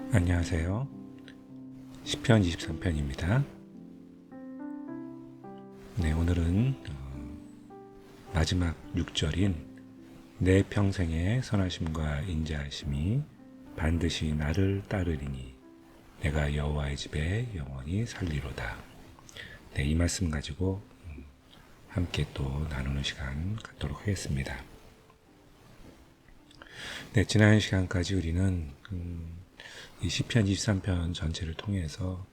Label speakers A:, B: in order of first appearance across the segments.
A: 안녕하세요. 시편 23편입니다. 네, 오늘은 마지막 6절인 내 평생의 선하심과 인자하심이 반드시 나를 따르리니 내가 여호와의 집에 영원히 살리로다. 네, 이 말씀 가지고 함께 또 나누는 시간 갖도록 하겠습니다. 네, 지난 시간까지 우리는 이 시편 23편 전체를 통해서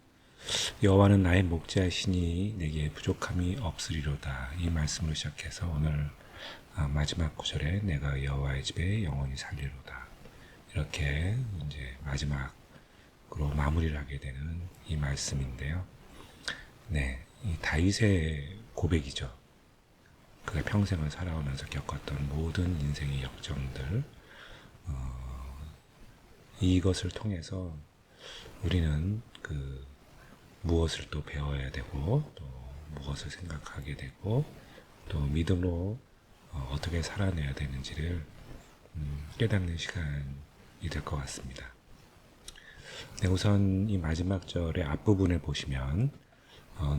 A: 여호와는 나의 목자시니 내게 부족함이 없으리로다, 이 말씀으로 시작해서 오늘 마지막 구절에 내가 여호와의 집에 영원히 살리로다, 이렇게 이제 마지막으로 마무리를 하게 되는 이 말씀인데요. 네, 이 다윗의 고백이죠. 그가 평생을 살아오면서 겪었던 모든 인생의 역정들, 이것을 통해서 우리는 무엇을 또 배워야 되고, 또 무엇을 생각하게 되고, 또 믿음으로 어떻게 살아내야 되는지를 깨닫는 시간이 될 것 같습니다. 네, 우선 이 마지막 절의 앞부분을 보시면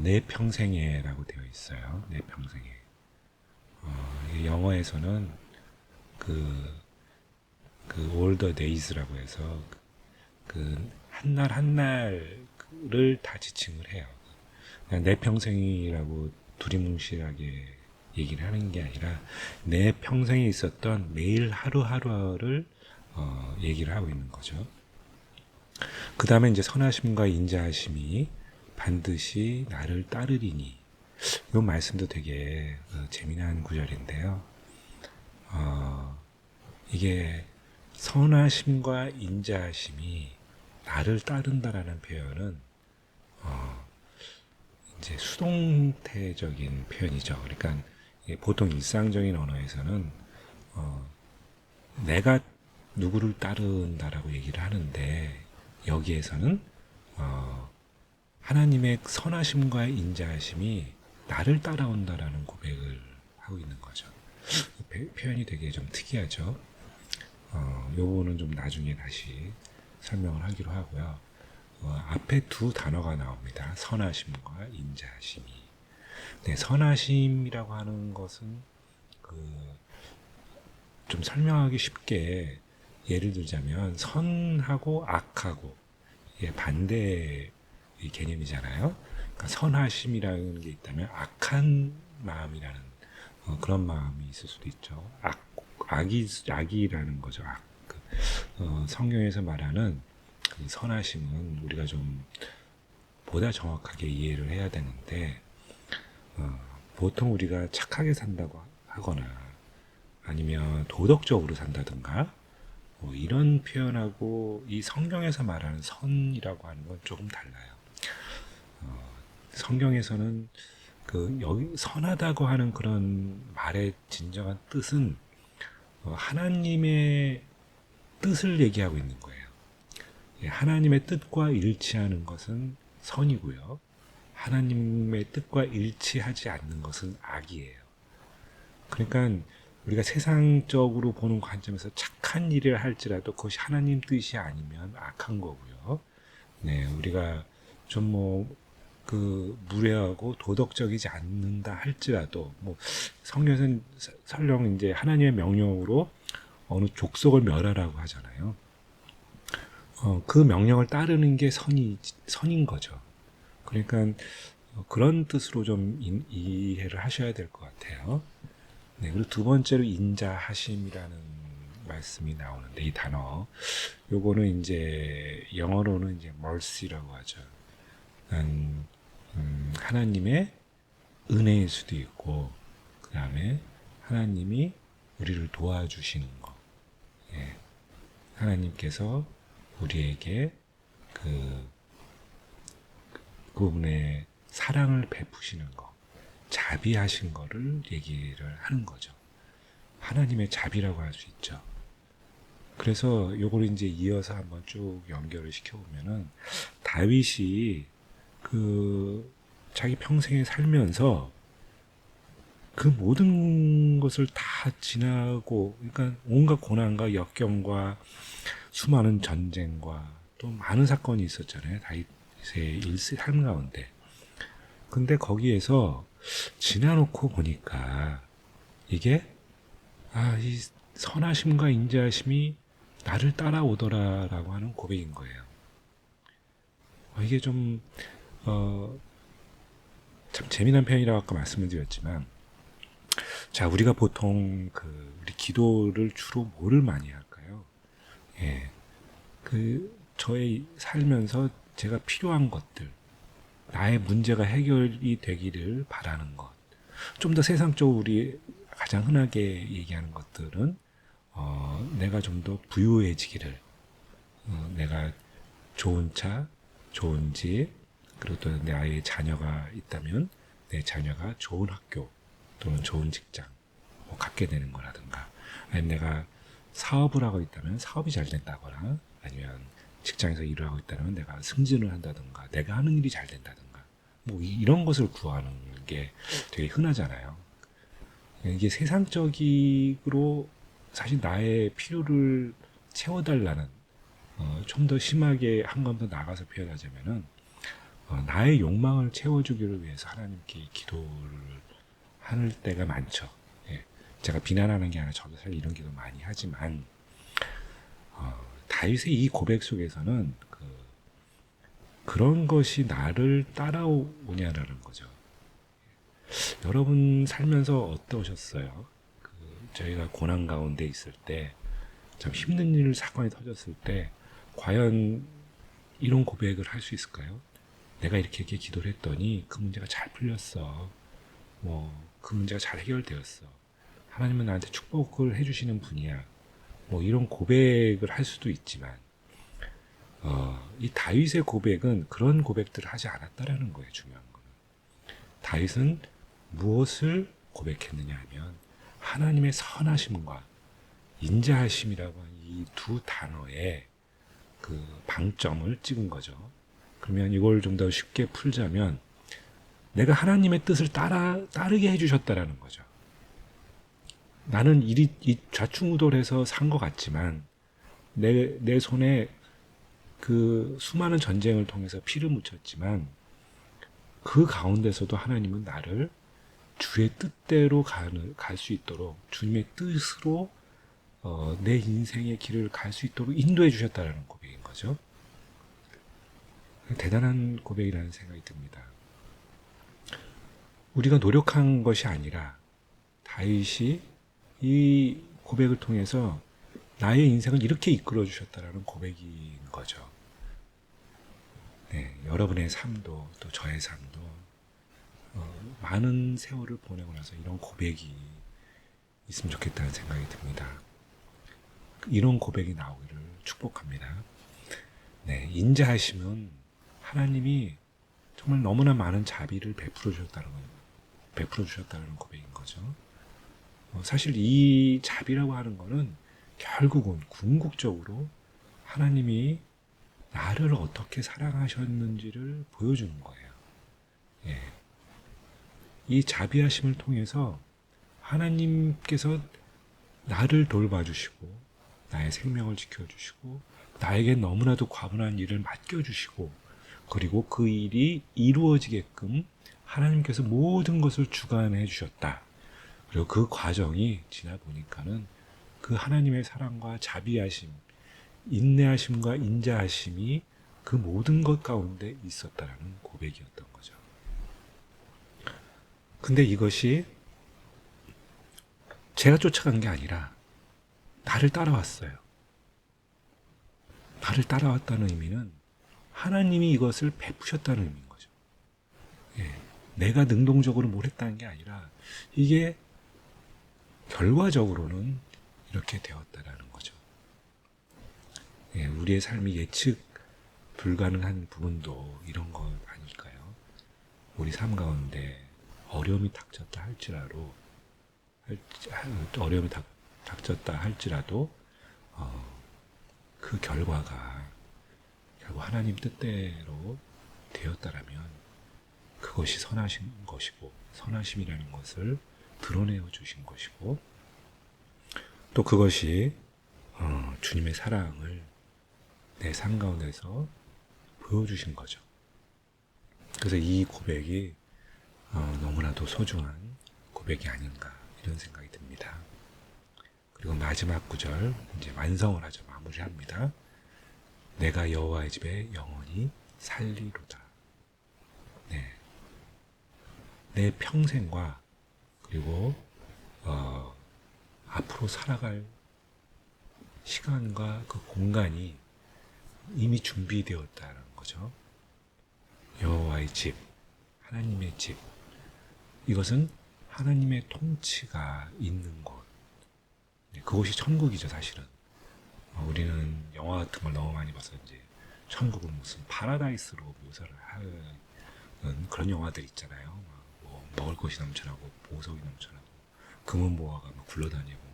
A: 내 평생에 라고 되어 있어요. 내 평생에. 영어에서는 all the days라고 해서 한날 한날을 다 지칭을 해요. 그냥 내 평생이라고 두리뭉실하게 얘기를 하는 게 아니라 내 평생에 있었던 매일 하루하루를 얘기를 하고 있는 거죠. 그 다음에 이제 선하심과 인자하심이 반드시 나를 따르리니, 이 말씀도 되게 재미난 구절인데요. 이게 선하심과 인자하심이 나를 따른다라는 표현은 이제 수동태적인 표현이죠. 그러니까 보통 일상적인 언어에서는 내가 누구를 따른다라고 얘기를 하는데, 여기에서는 하나님의 선하심과 인자하심이 나를 따라온다라는 고백을 하고 있는 거죠. 표현이 되게 좀 특이하죠. 요거는 좀 나중에 다시 설명을 하기로 하고요. 앞에 두 단어가 나옵니다. 선하심과 인자하심이. 네, 선하심이라고 하는 것은 좀 설명하기 쉽게 예를 들자면 선하고 악하고 반대 개념이잖아요. 그러니까 선하심이라는 게 있다면 악한 마음이라는 그런 마음이 있을 수도 있죠. 악이라는 거죠. 악. 성경에서 말하는 선하심은 우리가 좀 보다 정확하게 이해를 해야 되는데, 보통 우리가 착하게 산다고 하거나 아니면 도덕적으로 산다든가 이런 표현하고 이 성경에서 말하는 선이라고 하는 건 조금 달라요. 성경에서는 여기 선하다고 하는 그런 말의 진정한 뜻은 하나님의 뜻을 얘기하고 있는 거예요. 하나님의 뜻과 일치하는 것은 선이고요. 하나님의 뜻과 일치하지 않는 것은 악이에요. 그러니까 우리가 세상적으로 보는 관점에서 착한 일을 할지라도 그것이 하나님 뜻이 아니면 악한 거고요. 네, 우리가 좀 무례하고 도덕적이지 않는다 할지라도, 성경에서는 설령 이제 하나님의 명령으로 어느 족속을 멸하라고 하잖아요. 그 명령을 따르는 게 선인 거죠. 그러니까 그런 뜻으로 좀 이해를 하셔야 될 것 같아요. 네, 그리고 두 번째로 인자하심이라는 말씀이 나오는데, 이 단어, 요거는 이제 영어로는 이제 mercy라고 하죠. 하나님의 은혜일 수도 있고, 그 다음에 하나님이 우리를 도와주시는 거. 예. 하나님께서 우리에게 그분의 사랑을 베푸시는 거, 자비하신 거를 얘기를 하는 거죠. 하나님의 자비라고 할 수 있죠. 그래서 요걸 이제 이어서 한번 쭉 연결을 시켜보면은, 다윗이 자기 평생에 살면서 그 모든 것을 다 지나고, 그러니까 온갖 고난과 역경과 수많은 전쟁과 또 많은 사건이 있었잖아요. 다윗의 삶 가운데. 근데 거기에서 지나놓고 보니까 이게 이 선하심과 인자하심이 나를 따라오더라라고 하는 고백인 거예요. 이게 좀 참 재미난 표현이라고 아까 말씀을 드렸지만, 자, 우리가 보통 우리 기도를 주로 뭐를 많이 할까요? 예, 저의 살면서 제가 필요한 것들, 나의 문제가 해결이 되기를 바라는 것. 좀 더 세상적으로 우리 가장 흔하게 얘기하는 것들은 내가 좀 더 부유해지기를, 내가 좋은 차, 좋은 집, 그리고 또 내 아이의 자녀가 있다면 내 자녀가 좋은 학교 또는 좋은 직장 갖게 되는 거라든가, 아니면 내가 사업을 하고 있다면 사업이 잘 된다거나, 아니면 직장에서 일을 하고 있다면 내가 승진을 한다든가, 내가 하는 일이 잘 된다든가, 뭐 이런 것을 구하는 게 되게 흔하잖아요. 이게 세상적으로 사실 나의 필요를 채워달라는, 좀 더 심하게 한 번 더 나가서 표현하자면은, 나의 욕망을 채워주기를 위해서 하나님께 기도를 할 때가 많죠. 예. 제가 비난하는 게 아니라 저도 사실 이런 기도 많이 하지만, 다윗의 이 고백 속에서는 그런 것이 나를 따라오냐라는 거죠. 여러분 살면서 어떠셨어요? 저희가 고난 가운데 있을 때, 참 힘든 사건이 터졌을 때, 과연 이런 고백을 할 수 있을까요? 내가 이렇게 기도를 했더니 그 문제가 잘 풀렸어. 그 문제가 잘 해결되었어. 하나님은 나한테 축복을 해주시는 분이야. 이런 고백을 할 수도 있지만, 이 다윗의 고백은 그런 고백들을 하지 않았다라는 거예요. 중요한 거는. 다윗은 무엇을 고백했느냐 하면, 하나님의 선하심과 인자하심이라고 하는 이 두 단어에 방점을 찍은 거죠. 그러면 이걸 좀 더 쉽게 풀자면, 내가 하나님의 뜻을 따르게 해주셨다라는 거죠. 나는 이 좌충우돌해서 산 것 같지만, 내 손에 수많은 전쟁을 통해서 피를 묻혔지만, 그 가운데서도 하나님은 나를 주의 뜻대로 갈 수 있도록, 주님의 뜻으로 내 인생의 길을 갈 수 있도록 인도해 주셨다는 고백인 거죠. 대단한 고백이라는 생각이 듭니다. 우리가 노력한 것이 아니라 다윗이 이 고백을 통해서 나의 인생을 이렇게 이끌어 주셨다라는 고백인 거죠. 네, 여러분의 삶도 또 저의 삶도 많은 세월을 보내고 나서 이런 고백이 있으면 좋겠다는 생각이 듭니다. 이런 고백이 나오기를 축복합니다. 네, 인자하심은 하나님이 정말 너무나 많은 자비를 베풀어 주셨다는 고백인 거죠. 사실 이 자비라고 하는 거는 결국은 궁극적으로 하나님이 나를 어떻게 사랑하셨는지를 보여주는 거예요. 예. 이 자비하심을 통해서 하나님께서 나를 돌봐주시고, 나의 생명을 지켜주시고, 나에게 너무나도 과분한 일을 맡겨주시고, 그리고 그 일이 이루어지게끔 하나님께서 모든 것을 주관해 주셨다. 그리고 그 과정이 지나 보니까는 그 하나님의 사랑과 자비하심, 인내하심과 인자하심이 그 모든 것 가운데 있었다라는 고백이었던 거죠. 근데 이것이 제가 쫓아간 게 아니라 나를 따라왔어요. 나를 따라왔다는 의미는 하나님이 이것을 베푸셨다는 의미인 거죠. 예, 내가 능동적으로 뭘 했다는 게 아니라 이게 결과적으로는 이렇게 되었다라는 거죠. 예, 우리의 삶이 예측 불가능한 부분도 이런 거 아닐까요? 우리 삶 가운데 어려움이 닥쳤다 할지라도 그 결과가 결국 하나님 뜻대로 되었다라면 그것이 선하신 것이고, 선하심이라는 것을 드러내어 주신 것이고, 또 그것이 주님의 사랑을 내 삶 가운데서 보여주신 거죠. 그래서 이 고백이 너무나도 소중한 고백이 아닌가 이런 생각이 듭니다. 그리고 마지막 구절 이제 완성을 하죠. 마무리합니다. 내가 여호와의 집에 영원히 살리로다. 네. 내 평생과 그리고 앞으로 살아갈 시간과 그 공간이 이미 준비되었다는 거죠. 여호와의 집, 하나님의 집. 이것은 하나님의 통치가 있는 곳. 그곳이 천국이죠, 사실은. 우리는 영화 같은 걸 너무 많이 봐서 이제 천국은 무슨 파라다이스로 묘사를 하는 그런 영화들 있잖아요. 뭐 먹을 것이 넘쳐나고 보석이 넘쳐나고 금은보화가 막 굴러다니고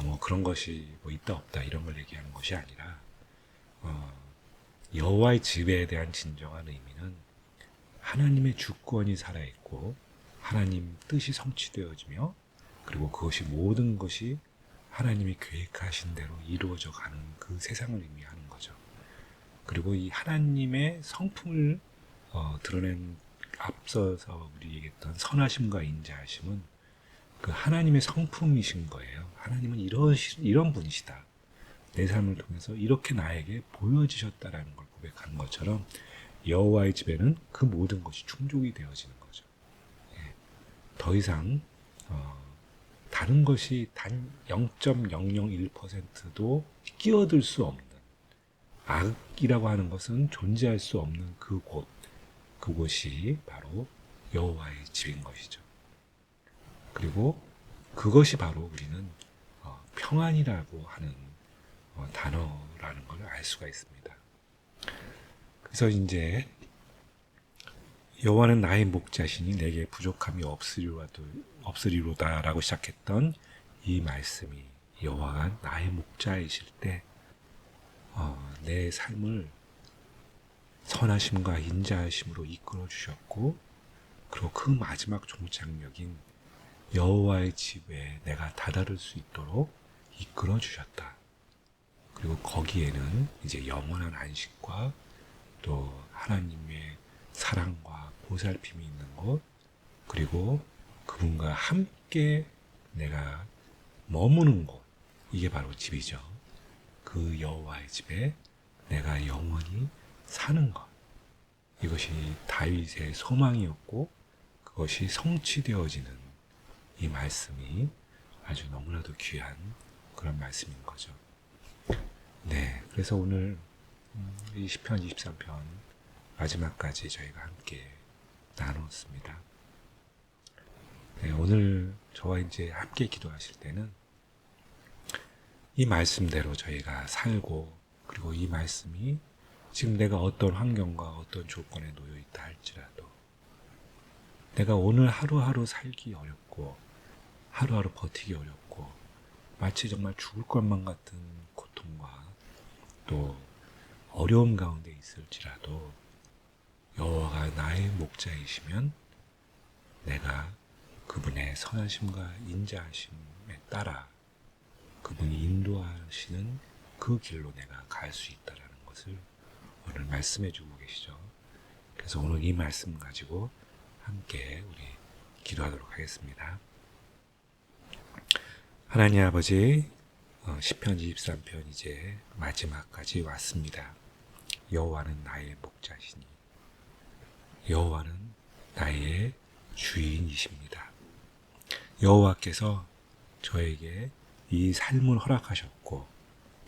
A: 뭐 그런 것이 뭐 있다 없다 이런 걸 얘기하는 것이 아니라 여호와의 집에 대한 진정한 의미는 하나님의 주권이 살아있고 하나님 뜻이 성취되어지며 그리고 그것이 모든 것이 하나님이 계획하신 대로 이루어져 가는 그 세상을 의미하는 거죠. 그리고 이 하나님의 성품을 드러낸 앞서서 우리 얘기했던 선하심과 인자하심은 그 하나님의 성품이신 거예요. 하나님은 이런 분이시다. 내 삶을 통해서 이렇게 나에게 보여지셨다라는 걸 고백하는 것처럼 여호와의 집에는 그 모든 것이 충족이 되어지는 거죠. 예. 더 이상 다른 것이 단 0.001%도 끼어들 수 없는 악이라고 하는 것은 존재할 수 없는 그곳이 바로 여호와의 집인 것이죠. 그리고 그것이 바로 우리는 평안이라고 하는 단어라는 걸 알 수가 있습니다. 그래서 이제 여호와는 나의 목자시니 내게 부족함이 없으리로다라고 시작했던 이 말씀이 여호와가 나의 목자이실 때 내 삶을 선하심과 인자하심으로 이끌어 주셨고 그리고 그 마지막 종착역인 여호와의 집에 내가 다다를 수 있도록 이끌어 주셨다. 그리고 거기에는 이제 영원한 안식과 또 하나님의 사랑과 보살핌이 있는 곳 그리고 그분과 함께 내가 머무는 곳 이게 바로 집이죠. 그 여호와의 집에 내가 영원히 사는 것 이것이 다윗의 소망이었고 그것이 성취되어지는 이 말씀이 아주 너무나도 귀한 그런 말씀인 거죠. 네, 그래서 오늘 이 시편 23편 마지막까지 저희가 함께 나눴습니다. 네, 오늘 저와 이제 함께 기도하실 때는 이 말씀대로 저희가 살고 그리고 이 말씀이 지금 내가 어떤 환경과 어떤 조건에 놓여 있다 할지라도 내가 오늘 하루하루 살기 어렵고 하루하루 버티기 어렵고 마치 정말 죽을 것만 같은 고통과 또 어려움 가운데 있을지라도 여호와가 나의 목자이시면 내가 그분의 선하심과 인자하심에 따라 그분이 인도하시는 그 길로 내가 갈 수 있다는 것을 오늘 말씀해 주고 계시죠. 그래서 오늘 이 말씀 가지고 함께 우리 기도하도록 하겠습니다. 하나님 아버지, 시편 23편 이제 마지막까지 왔습니다. 여호와는 나의 목자시니 여호와는 나의 주인이십니다. 여호와께서 저에게 이 삶을 허락하셨고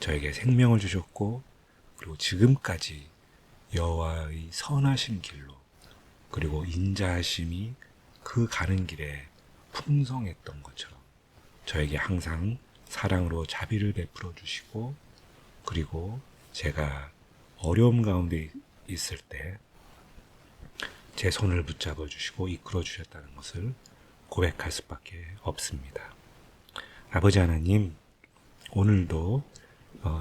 A: 저에게 생명을 주셨고 그리고 지금까지 여호와의 선하신 길로 그리고 인자하심이 그 가는 길에 풍성했던 것처럼 저에게 항상 사랑으로 자비를 베풀어 주시고 그리고 제가 어려움 가운데 있을 때 제 손을 붙잡아 주시고 이끌어 주셨다는 것을 고백할 수밖에 없습니다. 아버지 하나님, 오늘도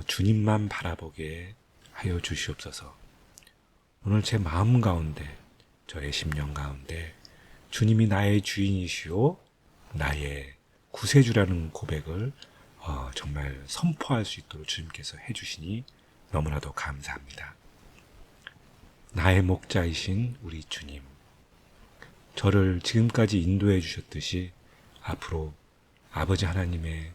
A: 주님만 바라보게 하여 주시옵소서. 오늘 제 마음 가운데, 저의 심령 가운데 주님이 나의 주인이시오, 나의 구세주라는 고백을 정말 선포할 수 있도록 주님께서 해주시니 너무나도 감사합니다. 나의 목자이신 우리 주님, 저를 지금까지 인도해 주셨듯이 앞으로 아버지 하나님의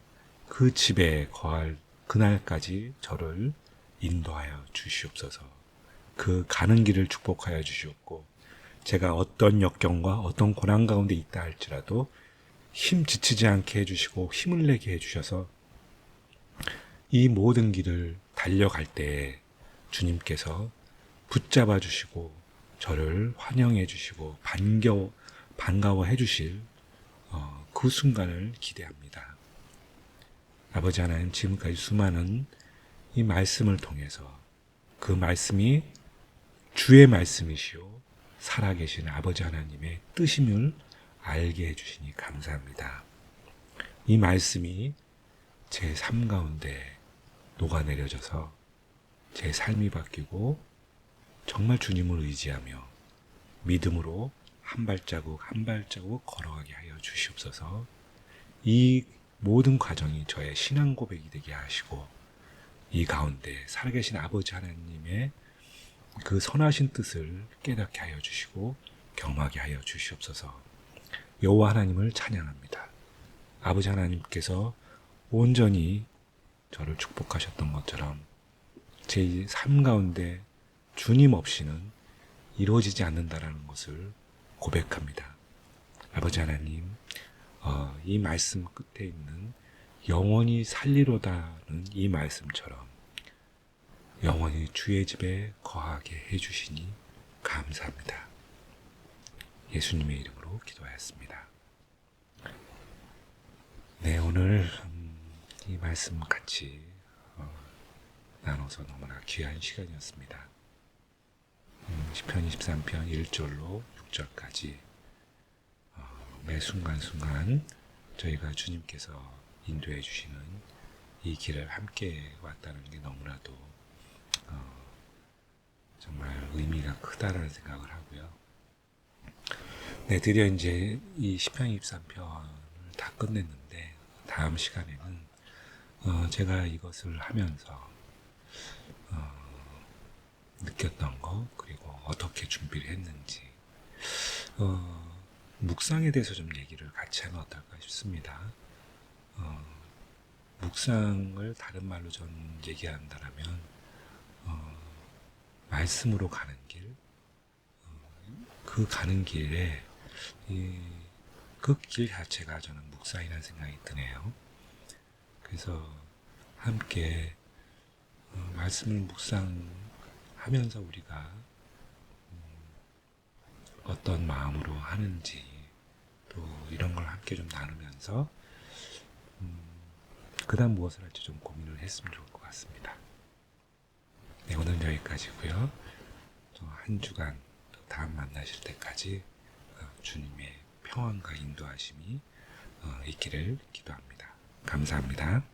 A: 그 집에 거할 그날까지 저를 인도하여 주시옵소서. 그 가는 길을 축복하여 주시옵고, 제가 어떤 역경과 어떤 고난 가운데 있다 할지라도 힘 지치지 않게 해주시고 힘을 내게 해주셔서 이 모든 길을 달려갈 때에 주님께서 붙잡아 주시고 저를 환영해 주시고 반가워해 주실 그 순간을 기대합니다. 아버지 하나님, 지금까지 수많은 이 말씀을 통해서 그 말씀이 주의 말씀이시오 살아계신 아버지 하나님의 뜻임을 알게 해주시니 감사합니다. 이 말씀이 제 삶 가운데 녹아내려져서 제 삶이 바뀌고 정말 주님을 의지하며 믿음으로 한 발자국 한 발자국 걸어가게 하여 주시옵소서. 이 모든 과정이 저의 신앙 고백이 되게 하시고 이 가운데 살아계신 아버지 하나님의 그 선하신 뜻을 깨닫게 하여 주시고 경험하게 하여 주시옵소서. 여호와 하나님을 찬양합니다. 아버지 하나님께서 온전히 저를 축복하셨던 것처럼 제 삶 가운데 주님 없이는 이루어지지 않는다라는 것을 고백합니다. 아버지 하나님, 이 말씀 끝에 있는 영원히 살리로다는 이 말씀처럼 영원히 주의 집에 거하게 해주시니 감사합니다. 예수님의 이름으로 기도하였습니다. 네, 오늘 이 말씀 같이 나눠서 너무나 귀한 시간이었습니다. 시편 23편 1절로 6절까지 매 순간순간 저희가 주님께서 인도해 주시는 이 길을 함께 왔다는 게 너무나도 정말 의미가 크다라는 생각을 하고요. 네, 드디어 이제 이 시편 23편을 다 끝냈는데 다음 시간에는 제가 이것을 하면서 느꼈던 거, 그리고 어떻게 준비를 했는지 묵상에 대해서 좀 얘기를 같이 하면 어떨까 싶습니다. 묵상을 다른 말로 좀 얘기한다면 말씀으로 가는 길, 그 가는 길에 그 길 자체가 저는 묵상이라는 생각이 드네요. 그래서 함께 말씀을 묵상하면서 우리가 어떤 마음으로 하는지 또 이런 걸 함께 좀 나누면서 그 다음 무엇을 할지 좀 고민을 했으면 좋을 것 같습니다. 네, 오늘 여기까지고요. 또 한 주간 또 다음 만나실 때까지 주님의 평안과 인도하심이 있기를 기도합니다. 감사합니다.